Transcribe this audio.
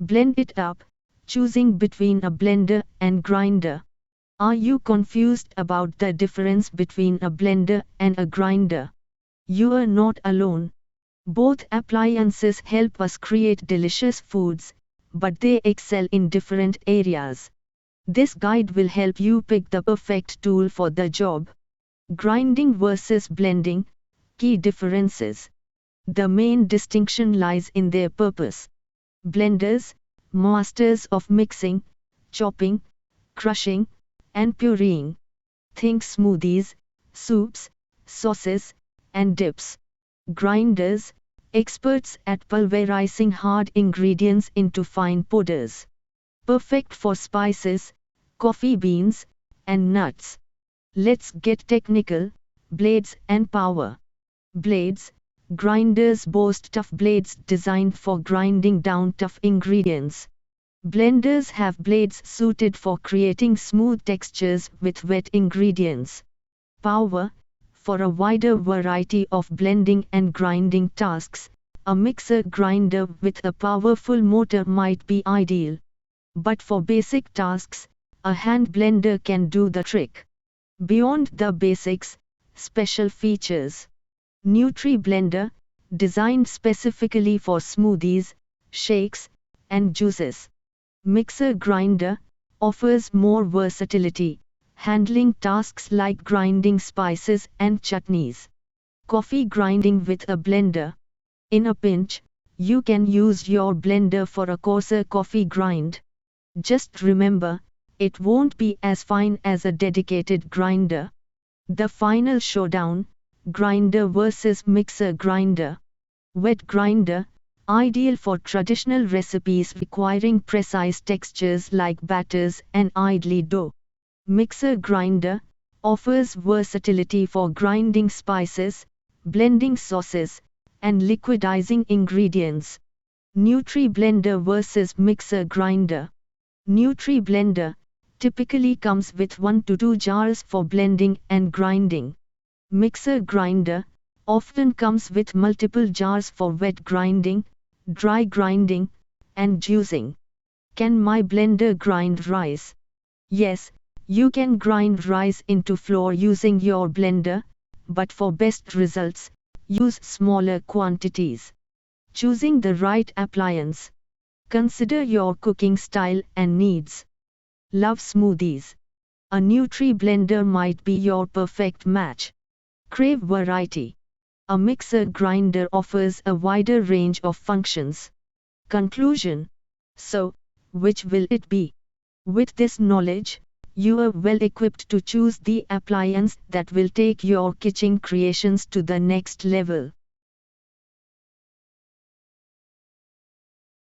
Blend it up, choosing between a blender and grinder. Are you confused about the difference between a blender and a grinder? You are not alone. Both appliances help us create delicious foods, but they excel in different areas. This guide will help you pick the perfect tool for the job. Grinding versus blending, key differences. The main distinction lies in their purpose. Blenders, masters of mixing, chopping, crushing, and pureeing. Think smoothies, soups, sauces, and dips. Grinders, experts at pulverizing hard ingredients into fine powders. Perfect for spices, coffee beans, and nuts. Let's get technical. Blades and power. Blades. Grinders boast tough blades designed for grinding down tough ingredients. Blenders have blades suited for creating smooth textures with wet ingredients. Power. For a wider variety of blending and grinding tasks, a mixer grinder with a powerful motor might be ideal. But for basic tasks, a hand blender can do the trick. Beyond the basics, special features. Nutri-Blender, designed specifically for smoothies, shakes, and juices. Mixer grinder, offers more versatility, handling tasks like grinding spices and chutneys. Coffee grinding with a blender. In a pinch, you can use your blender for a coarser coffee grind. Just remember, it won't be as fine as a dedicated grinder. The final showdown. Grinder versus mixer grinder. Wet grinder, ideal for traditional recipes requiring precise textures like batters and idly dough. Mixer grinder, offers versatility for grinding spices, blending sauces, and liquidizing ingredients. Nutri-Blender versus mixer grinder. Nutri-Blender, typically comes with 1 to 2 jars for blending and grinding. Mixer grinder, often comes with multiple jars for wet grinding, dry grinding, and juicing. Can my blender grind rice? Yes, you can grind rice into flour using your blender, but for best results, use smaller quantities. Choosing the right appliance. Consider your cooking style and needs. Love smoothies. A Nutri-Blender might be your perfect match. Crave variety. A mixer grinder offers a wider range of functions. Conclusion. So, which will it be? With this knowledge, you are well equipped to choose the appliance that will take your kitchen creations to the next level.